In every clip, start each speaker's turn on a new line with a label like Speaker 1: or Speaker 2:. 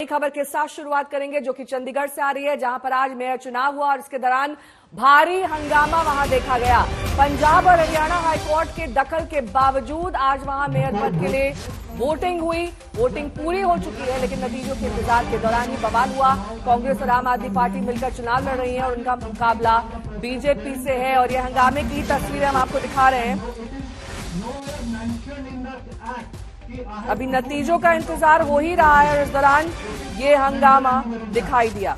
Speaker 1: खबर के साथ शुरुआत करेंगे जो कि चंडीगढ़ से आ रही है, जहां पर आज मेयर चुनाव हुआ और इसके दौरान भारी हंगामा वहां देखा गया। पंजाब और हरियाणा हाईकोर्ट के दखल के बावजूद आज वहां मेयर पद के लिए वोटिंग हुई। वोटिंग पूरी हो चुकी है, लेकिन नतीजों के इंतजार के दौरान ही बवाल हुआ। कांग्रेस और आम आदमी पार्टी मिलकर चुनाव लड़ रही है और उनका मुकाबला बीजेपी से है और ये हंगामे की तस्वीरें हम आपको दिखा रहे हैं। अभी नतीजों का इंतजार हो ही रहा है और इस दौरान ये हंगामा दिखाई दिया।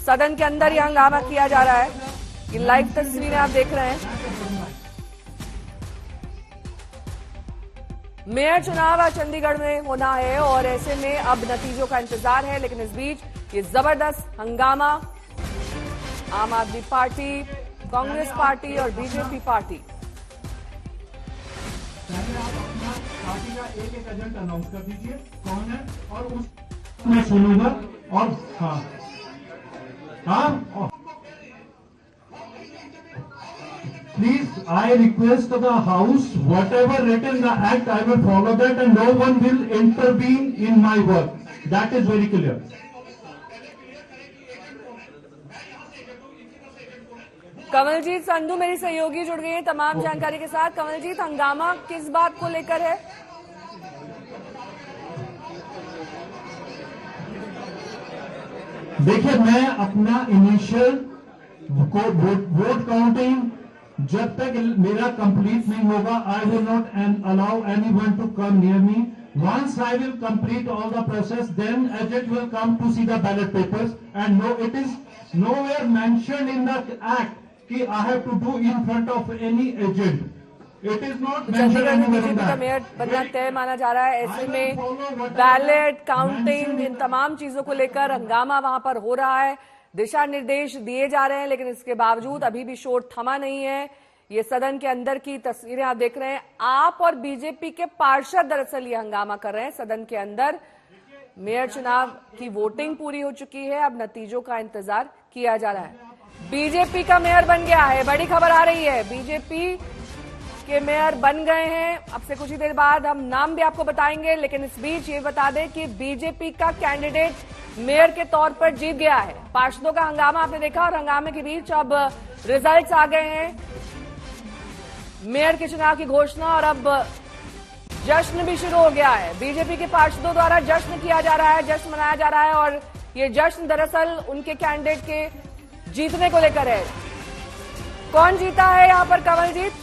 Speaker 1: सदन के अंदर ये हंगामा किया जा रहा है। ये लाइव तस्वीरें आप देख रहे हैं। मेयर चुनाव आज चंडीगढ़ में होना है और ऐसे में अब नतीजों का इंतजार है, लेकिन इस बीच ये जबरदस्त हंगामा आम आदमी पार्टी, कांग्रेस पार्टी और बीजेपी पार्टी।
Speaker 2: पार्टी का एक एजेंट अनाउंस कर दीजिए कौन है और उस मैं सुनूंगा। और हाँ please I request the house whatever written the act I will follow that and no one will intervene in my work, that is very clear.
Speaker 1: Kamaljeet Sandhu मेरी सहयोगी जुड़ गई हैं तमाम जानकारी के साथ। कमलजीत, हंगामा किस बात को लेकर है?
Speaker 2: देखिए, मैं अपना इनिशियल वोट काउंटिंग जब तक मेरा कंप्लीट नहीं होगा, I will not allow anyone to come near me. Once I will complete all the process, then agent will come to see the ballot papers. And no, it is nowhere mentioned in the act कि I have to do in front of any agent. It is not mentioned anywhere in
Speaker 1: BJP का mayor बनना तय माना जा रहा है। ऐसे में बैलेट काउंटिंग, इन तमाम चीजों को लेकर हंगामा वहां पर हो रहा है। दिशा निर्देश दिए जा रहे हैं, लेकिन इसके बावजूद अभी भी शोर थमा नहीं है। ये सदन के अंदर की तस्वीरें आप देख रहे हैं। आप और बीजेपी के पार्षद दरअसल ये हंगामा कर रहे हैं सदन के अंदर। मेयर चुनाव की वोटिंग पूरी हो चुकी है, अब नतीजों का इंतजार किया जा रहा है। बीजेपी का मेयर बन गया है, बड़ी खबर आ रही है। बीजेपी के मेयर बन गए हैं। अब से कुछ ही देर बाद हम नाम भी आपको बताएंगे, लेकिन इस बीच ये बता दें कि बीजेपी का कैंडिडेट मेयर के तौर पर जीत गया है। पार्षदों का हंगामा आपने देखा और हंगामे के बीच अब रिजल्ट्स आ गए हैं, मेयर के चुनाव की घोषणा, और अब जश्न भी शुरू हो गया है। बीजेपी के पार्षदों द्वारा जश्न किया जा रहा है, जश्न मनाया जा रहा है और ये जश्न दरअसल उनके कैंडिडेट के जीतने को लेकर है। कौन जीता है यहां पर कमलजीत?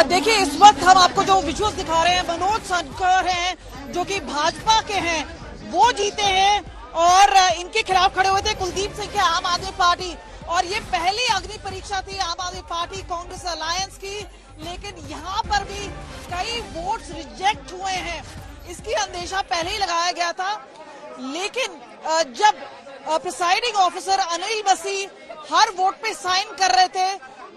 Speaker 3: देखिए, इस वक्त हम आपको जो विजुअल्स दिखा रहे हैं, मनोज संकर हैं जो कि भाजपा के हैं, वो जीते हैं और इनके खिलाफ खड़े हुए थे कुलदीप सिंह के आम आदमी पार्टी। और ये पहली अग्नि परीक्षा थी आम आदमी पार्टी कांग्रेस अलायंस की, लेकिन यहाँ पर भी कई वोट्स रिजेक्ट हुए हैं। इसकी अंदेशा पहले ही लगाया गया था, लेकिन जब प्रिसाइडिंग ऑफिसर अनिल मसीह हर वोट पे साइन कर रहे थे,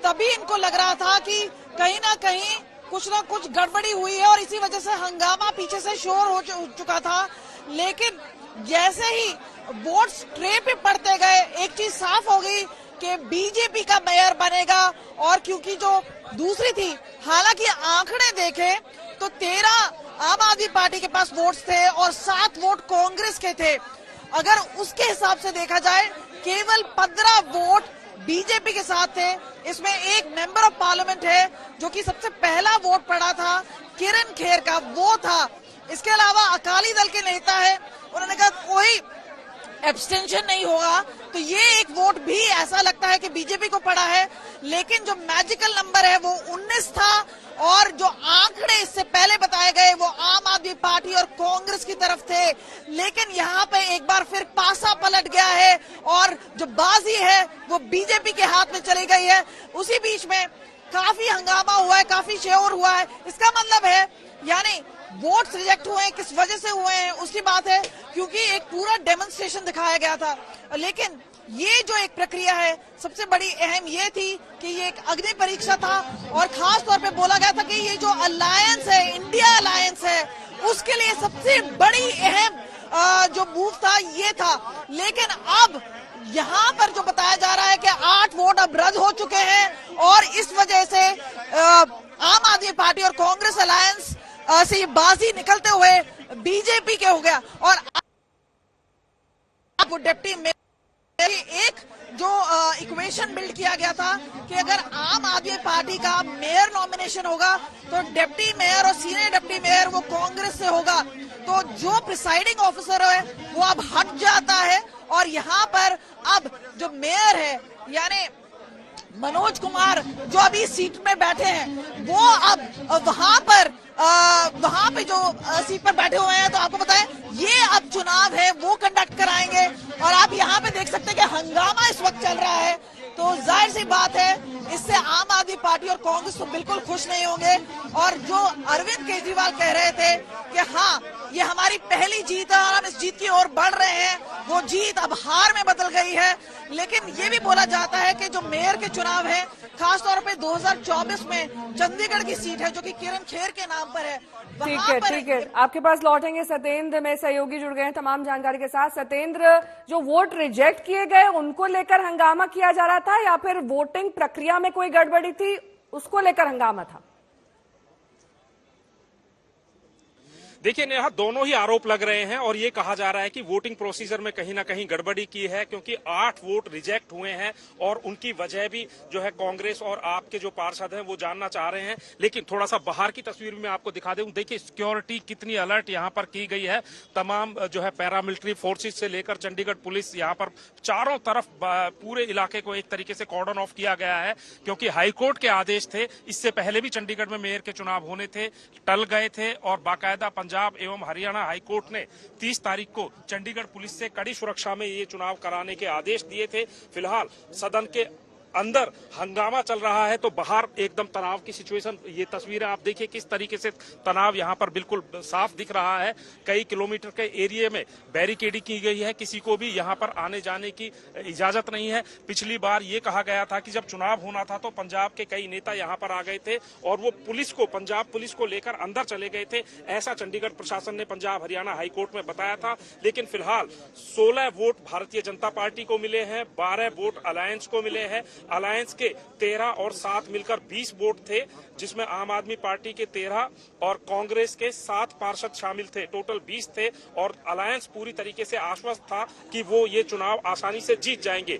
Speaker 3: तभी इनको लग रहा था कि कहीं ना कहीं कुछ ना कुछ गड़बड़ी हुई है और इसी वजह से हंगामा पीछे से शोर हो चुका था। लेकिन जैसे ही वोट्स ट्रे पे पड़ते गए, एक चीज साफ हो गई कि बीजेपी का मेयर बनेगा। और क्योंकि जो दूसरी थी, हालांकि आंकड़े देखें तो 13 आम आदमी पार्टी के पास वोट्स थे और 7 वोट कांग्रेस के थे। अगर उसके हिसाब से देखा जाए, केवल 15 वोट बीजेपी के साथ थे। इसमें एक मेंबर ऑफ पार्लियामेंट है जो कि सबसे पहला वोट पड़ा था, किरण खेर का, वो था। इसके अलावा अकाली दल के नेता है, उन्होंने कहा कोई एब्सटेंशन नहीं होगा, तो ये एक वोट भी ऐसा लगता है कि बीजेपी को पड़ा है। लेकिन जो मैजिकल नंबर है वो 19 था और जो आंकड़े इससे पहले बताए गए वो आम आदमी पार्टी और कांग्रेस की तरफ थे। लेकिन यहाँ पे एक बार फिर पासा पलट गया है और जो बाजी है वो बीजेपी के हाथ में चली गई है। उसी बीच में काफी हंगामा हुआ है, काफी शोर हुआ है। इसका मतलब है यानी वोट्स रिजेक्ट हुए हैं, किस वजह से हुए हैं उसकी बात है, क्योंकि एक पूरा डेमोन्स्ट्रेशन दिखाया गया था। लेकिन ये जो एक प्रक्रिया है, सबसे बड़ी अहम ये थी कि ये एक अग्नि परीक्षा था और खास तौर पे बोला गया था कि ये जो अलायंस है, इंडिया अलायंस है, उसके लिए सबसे बड़ी अहम जो मूव था ये था। लेकिन अब यहाँ पर जो बताया जा रहा है कि 8 वोट अब रद्द हो चुके हैं और इस वजह से आम आदमी पार्टी और कांग्रेस अलायंस से ये बाजी निकलते हुए बीजेपी के हो गया। और आपको डिप्टी मेयर एक जो इक्वेशन बिल्ड किया गया था कि अगर आम आदमी पार्टी का मेयर नॉमिनेशन होगा तो डिप्टी मेयर और सीनियर डिप्टी मेयर वो कांग्रेस से होगा, तो जो प्रिसाइडिंग ऑफिसर है वो अब हट जाता है और यहाँ पर अब जो मेयर है यानी मनोज कुमार जो अभी सीट में बैठे हैं वो अब वहां पे जो सीट पर बैठे हुए हैं, तो आपको बताएं ये अब चुनाव है वो कंडक्ट कराएंगे। और आप यहाँ पे देख सकते हैं कि हंगामा इस वक्त चल रहा है, तो जाहिर सी बात है इससे आम आदमी पार्टी और कांग्रेस तो बिल्कुल खुश नहीं होंगे। और जो अरविंद केजरीवाल कह रहे थे कि हाँ ये हमारी पहली जीत है और हम इस जीत की ओर बढ़ रहे हैं, वो जीत अब हार में बदल गई है। लेकिन ये भी बोला जाता है कि जो मेयर के चुनाव है खासतौर पे 2024 में चंडीगढ़ की सीट है जो कि किरण खेर के नाम पर है।
Speaker 1: ठीक है, आपके पास लौटेंगे सत्येंद्र, में सहयोगी जुड़ गए हैं तमाम जानकारी के साथ। सत्येंद्र, जो वोट रिजेक्ट किए गए उनको लेकर हंगामा किया जा रहा था या फिर वोटिंग प्रक्रिया में कोई गड़बड़ी थी उसको लेकर हंगामा था?
Speaker 4: देखिए नेहा, दोनों ही आरोप लग रहे हैं और ये कहा जा रहा है कि वोटिंग प्रोसीजर में कहीं ना कहीं गड़बड़ी की है, क्योंकि 8 वोट रिजेक्ट हुए हैं और उनकी वजह भी जो है कांग्रेस और आपके जो पार्षद हैं वो जानना चाह रहे हैं। लेकिन थोड़ा सा बाहर की तस्वीर में आपको दिखा दूं, देखिए सिक्योरिटी कितनी अलर्ट यहाँ पर की गई है। तमाम जो है पैरामिलिट्री फोर्सेज से लेकर चंडीगढ़ पुलिस यहाँ पर चारों तरफ पूरे इलाके को एक तरीके से कॉर्डन ऑफ किया गया है, क्योंकि हाईकोर्ट के आदेश थे। इससे पहले भी चंडीगढ़ में मेयर के चुनाव होने थे, टल गए थे और बाकायदा पंजाब एवं हरियाणा हाईकोर्ट ने 30 तारीख को चंडीगढ़ पुलिस से कड़ी सुरक्षा में ये चुनाव कराने के आदेश दिए थे। फिलहाल सदन के अंदर हंगामा चल रहा है तो बाहर एकदम तनाव की सिचुएशन। ये तस्वीरें आप देखिए किस तरीके से तनाव यहाँ पर बिल्कुल साफ दिख रहा है। कई किलोमीटर के एरिया में बैरिकेडिंग की गई है, किसी को भी यहाँ पर आने जाने की इजाजत नहीं है। पिछली बार ये कहा गया था कि जब चुनाव होना था तो पंजाब के कई नेता यहाँ पर आ गए थे और वो पंजाब पुलिस को लेकर अंदर चले गए थे, ऐसा चंडीगढ़ प्रशासन ने पंजाब हरियाणा हाईकोर्ट में बताया था। लेकिन फिलहाल 16 वोट भारतीय जनता पार्टी को मिले हैं, 12 वोट अलायंस को मिले हैं। अलायंस के 13 और 7 मिलकर 20 वोट थे, जिसमें आम आदमी पार्टी के 13 और कांग्रेस के 7 पार्षद शामिल थे। टोटल 20 थे और अलायंस पूरी तरीके से आश्वस्त था कि वो ये चुनाव आसानी से जीत जाएंगे।